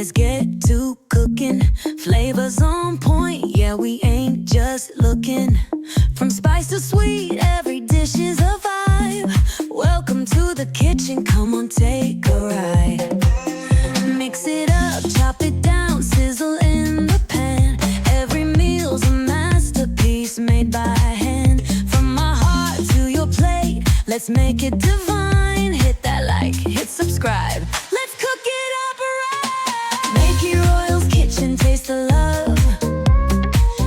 let's get to cooking. Flavors on point, yeah, we ain't just looking. From spice to sweet, every dish is a vibe. Welcome to the kitchen, come on, take a ride. Mix it up, chop it down, sizzle in the pan. Every meal's a masterpiece made by hand. From my heart to your plate, let's make it divine. Hit that like, hit subscribe. Let's cook it up right. Make your Royal's kitchen taste the love.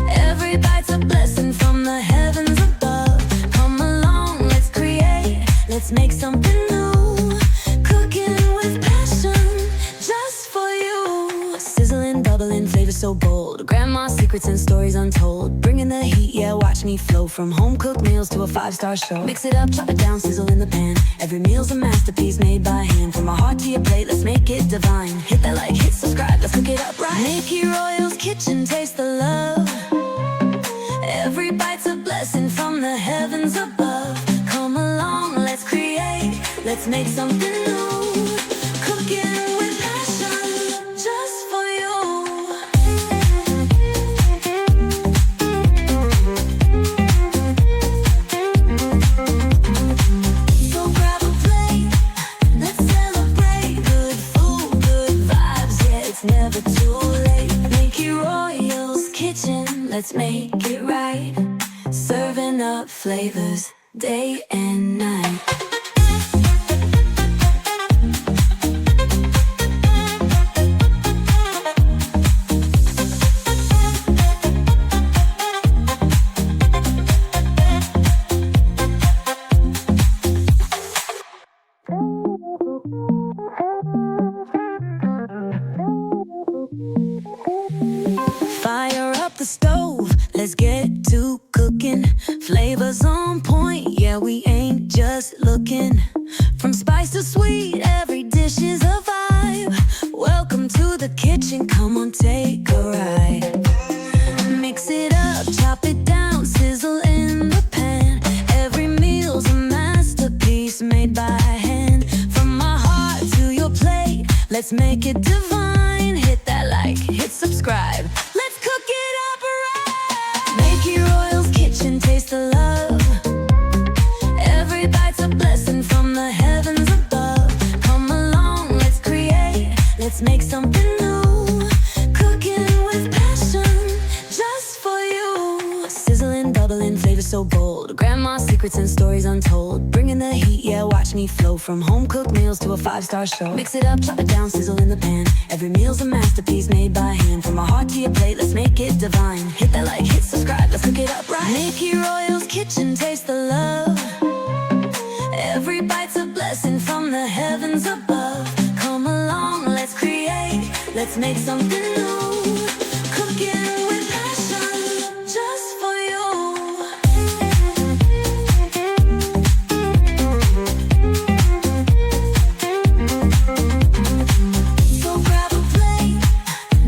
Every bite's a blessing from the heavens above. Come along, let's create, let's make something new. Cooking with passion, just for you. Sizzling, bubbling, flavor so bold. Grandma's secrets and stories untold. Bringing the heat, yeah, watch me flow. From home-cooked meals to a 5-star show. Mix it up, chop it down, sizzle in the pan. Every meal's a masterpiece made by hand. From my heart to your plate, let's make it divine. Hit that like, hit subscribe, let's cook it up right. Make your Royal's kitchen taste the love. Every bite's a blessing from the heavens above. Come along, let's create, let's make something new. Cooking with passion, just for you. So grab a plate, let's celebrate. Good food, good vibes, yeah, it's never too late. Make your Royal's kitchen, let's make it right. Serving up flavors day and night. Fire up the stove, let's get to cooking. Flavors on point, yeah, we ain't just looking. From spice to sweet, every dish is a vibe. Welcome to the kitchen, come on, take a ride. Mix it up, chop it down, sizzle in the pan. Every meal's a masterpiece made by hand. From my heart to your plate, let's make it divine. Hit that like, hit subscribe. Let's cook it up right. Make your Royal's kitchen taste the love. Every bite's a blessing from the heavens above. Come along, let's create, let's make something new. Cooking with passion, just for you. Sizzling, bubbling, flavor so bold. Grandma's secrets and stories untold. Bringing the heat, yeah, watch me flow. From home-cooked meals to a 5-star show. Mix it up, chop it down, sizzle in the pan. Every meal's a masterpiece made by hand. From my heart to your plate, let's make it divine. Hit that like, hit subscribe, let's cook it up right. Make your Royal's kitchen taste the love. Every bite's a blessing from the heavens above. Come along, let's create, let's make something new. Cooking with passion, just for you. So grab a plate,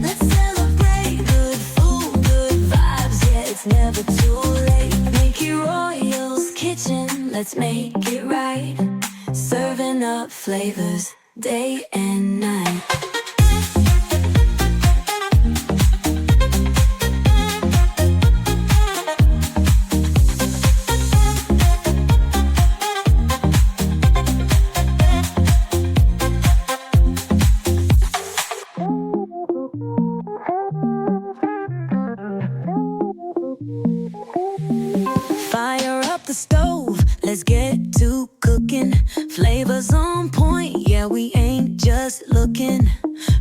let's celebrate. Good food, good vibes, yeah, it's never too late. Make your Royal's kitchen, let's make it right. Serving up flavors day and night. Fire up the stove, let's get to cooking. Flavors on point, yeah, we ain't just looking.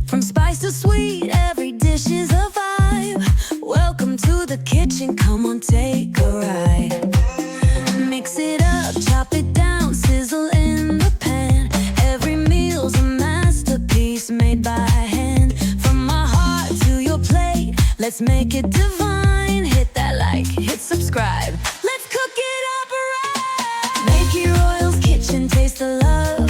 From spice to sweet, every dish is a vibe. Welcome to the kitchen, come on, take a ride. Mix it up, chop it down, sizzle in the pan. Every meal's a masterpiece made by hand. From my heart to your plate, let's make it divine. Hit that like, hit subscribe. Let's cook it up right. Make your Royal's kitchen taste the love.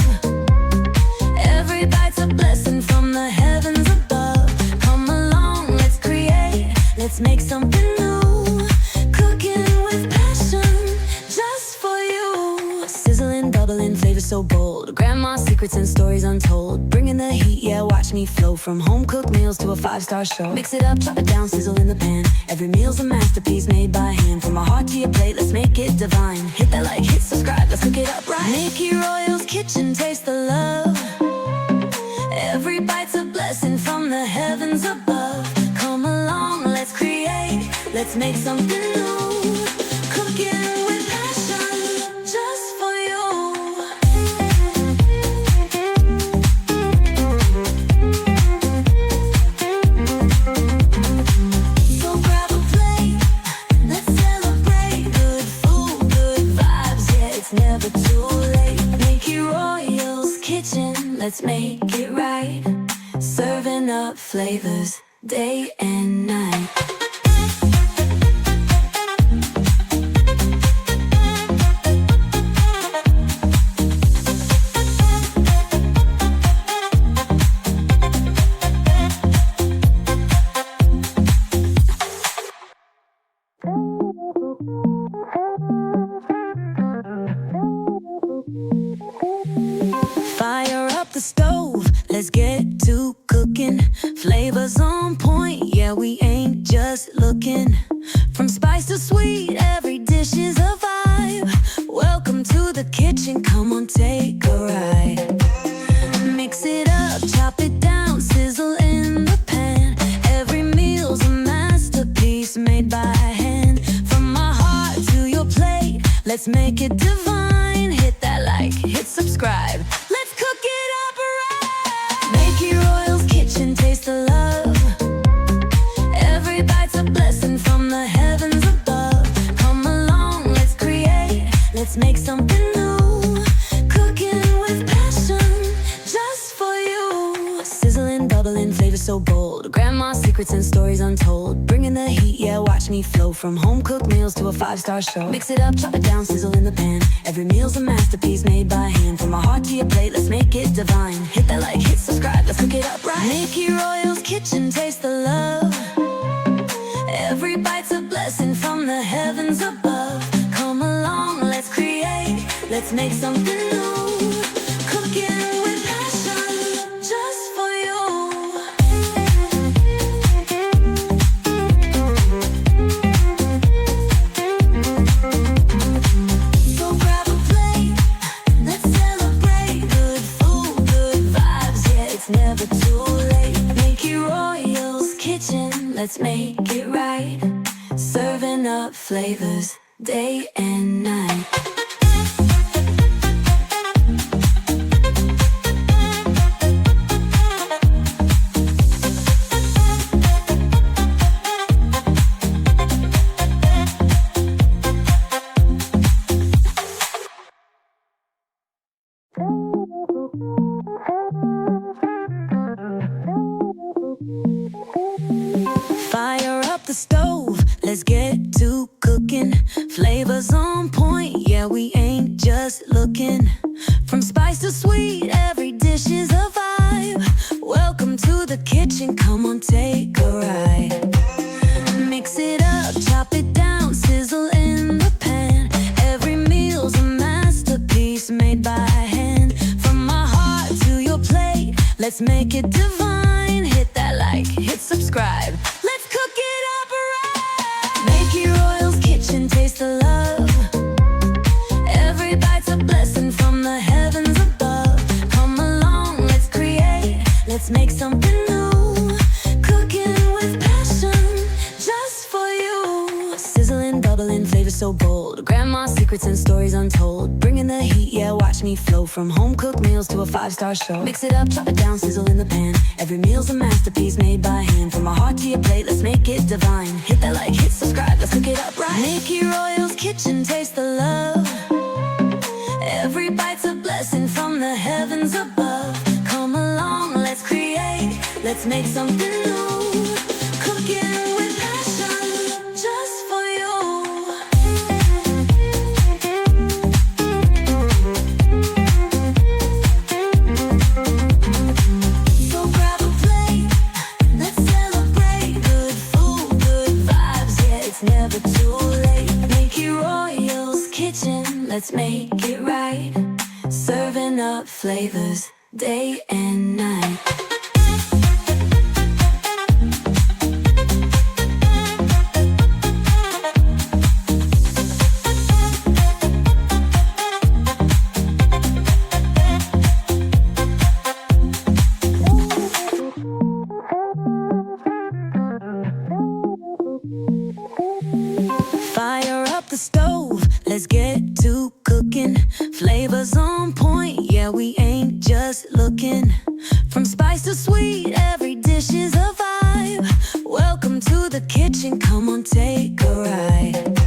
Every bite's a blessing from the heavens above. Come along, let's create, let's make something new. Cooking with passion, just for you. Sizzling, bubbling, flavor so bold. Grandma's secrets and stories untold. Bringing the heat, yeah, watch me flow. From home-cooked meals to a five-star show. Mix it up, chop it down, sizzle in the pan. Every meal's a masterpiece made by hand. From my heart to your plate, let's make it divine. Hit that like, hit subscribe, let's cook it up right. Nikki Royal's kitchen, taste the love. Every bite's a blessing from the heavens above. Come along, let's create, let's make something new. Cooking with passion, just for you. So grab a plate, let's celebrate. Good food, good vibes, yeah, it's never too late. Nikki Royal's kitchen, let's make it right. Serving up flavors, day and night. Fire up the stove, let's get to cooking. Flavors on point, yeah, we ain't just looking. From spice to sweet, every dish is a vibe. Welcome to the kitchen, come on, take a ride. Mix it up, chop it down, sizzle in the pan. Every meal's a masterpiece made by hand. From my heart to your plate, let's make it divine. Hit that like, hit subscribe. Let's cook it up right. Nikki Royal's kitchen, taste the love. Every bite's a blessing from the heavens above. Come along, let's create, let's make something new. Cooking with passion, just for you. Sizzling, bubbling, flavor so bold. Grandma's secrets and stories untold. Bringing the heat, yeah, watch me flow. From home-cooked meals to a five-star show. Mix it up, chop it down, sizzle in the pan. Every meal's a masterpiece made by hand. From my heart to your plate, let's make it divine. Hit that like, hit subscribe, let's cook it up right. Nikki Royal's kitchen, taste the love. Every bite's a blessing from the heavens above. Come along, let's create, let's make something new. Cooking with passion, just for you. So grab a plate, let's celebrate. Good food, good vibes, yeah, it's never too late. Nikki Royal's kitchen, let's make it right. Serving up flavors, day and night. Fire up the stove, let's get to cooking. Flavors on point, yeah, we ain't just looking. From spice to sweet, every dish is a vibe. Welcome to the kitchen, come on, take a ride. Mix it up, chop it down, sizzle in the pan. Every meal's a masterpiece made by hand. From my heart to your plate, let's make it divine. Hit that like, hit subscribe. Let's cook it up right. Nikki Royal's kitchen, taste the love. Every bite's a blessing from the heavens above. Come along, let's create, let's make something new. Cooking with passion, just for you. Sizzling, bubbling, flavor so bold. Grandma's secrets and stories untold. Bringing the heat, yeah, watch me flow. From home-cooked meals to a five-star show. Mix it up, chop it down, sizzle in the pan. Every meal's a masterpiece made by hand. From my heart to your plate, let's make it divine. Hit that like, hit subscribe, let's cook it up right. Nikki Royal's kitchen, taste the love. Every bite's a blessing from the heavens above. Come along, let's create, let's make something new. Cooking with passion, just for you. So grab a plate, let's celebrate. Good food, good vibes, yeah, it's never too late. Nikki Royal's kitchen, let's make it right. serving up flavors day and night. Fire up the stove, let's get to cooking. Flavors on point, yeah, we ain't just looking. From spice to sweet, every dish is a vibe. Welcome to the kitchen, come on, take a ride.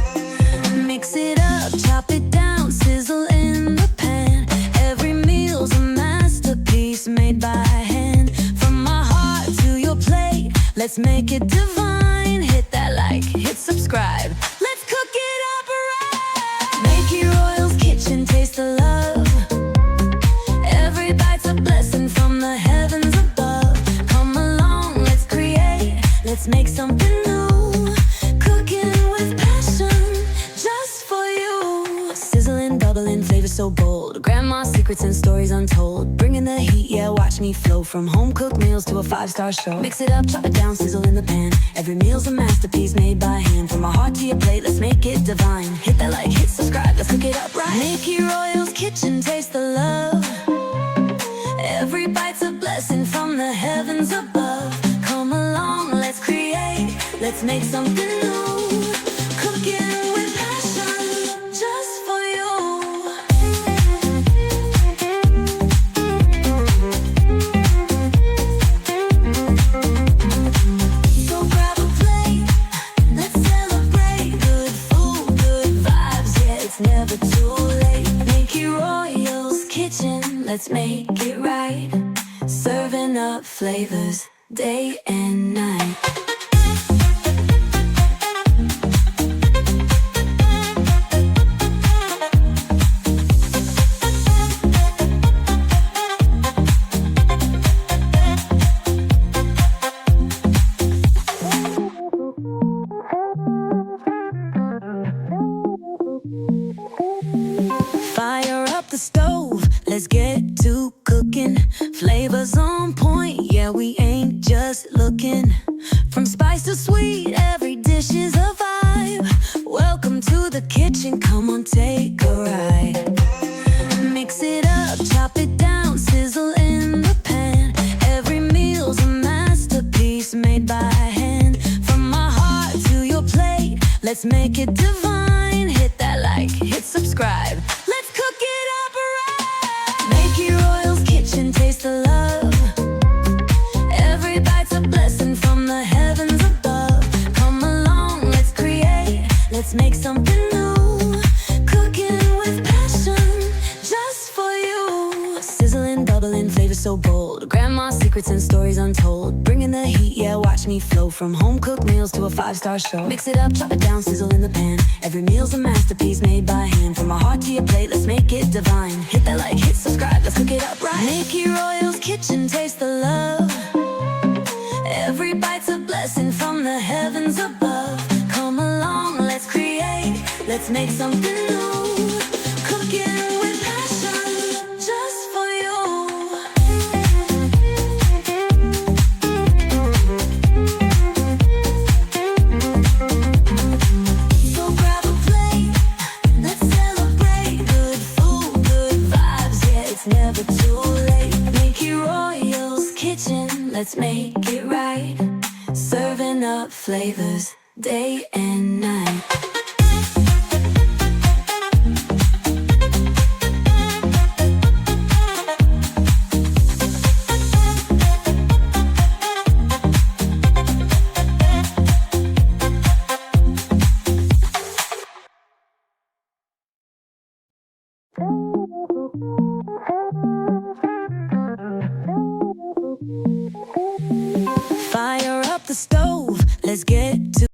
Mix it up, chop it down, sizzle in the pan. Every meal's a masterpiece made by hand. From my heart to your plate, let's make it divine. Hit that like, hit subscribe. Let's cook it up right. Make your Royal's kitchen taste the love. Every bite's a blessing from the heavens above. Come along, let's create. Let's make something new. Cooking with passion, just for you. Sizzling, bubbling, flavor so bold. Grandma's secrets and stories untold. Bringing the heat, yeah, watch me flow. From home-cooked meals to a 5-star show. Mix it up, chop it down, sizzle in the pan. Every meal's a masterpiece made by hand. From my heart to your plate, let's make it divine. Hit that like, hit subscribe, let's cook it up right. Make your Royal's kitchen taste the love. Every bite's a blessing from the heavens above. Come along, let's create. Let's make something new. Cooking with passion, just for you. So grab a plate, let's celebrate. Good food, good vibes, yeah, it's never too late. Make your Royal's kitchen, let's make it right. Serving up flavors day and night. Fire up the stove, let's get to cooking. Flavors on point, yeah, we ain't just looking. From spice to sweet, every dish is a vibe. Welcome to the kitchen, come on, take a ride. Mix it up, chop it down, sizzle in the pan. Every meal's a masterpiece made by hand. From my heart to your plate, let's make it divine. Hit that like, hit subscribe. Let's cook it up right. Make your Royal's kitchen taste the love. Every bite's a blessing from the heavens above. Come along, let's create. Let's make something new. Cooking with passion, just for you. Sizzling, bubbling, flavor so bold. Grandma's secrets and stories untold. Bringing the heat, yeah, watch me flow. From home-cooked meals to a 5-star show. Mix it up, chop it down, sizzle in the pan. Every meal's a masterpiece made by hand. From my heart to your plate, let's make it divine. Hit that like, hit subscribe, let's cook it up right. Make your Royal's kitchen taste the love. Every bite's a blessing from the heavens above. Come along, let's create. Let's make something new. Cooking with passion, just for you. So grab a plate, let's celebrate. Good food, good vibes, yeah, it's never too late. Make your Royal's kitchen, let's make it right. Serving up flavors day and night. Fire up the stove, let's get to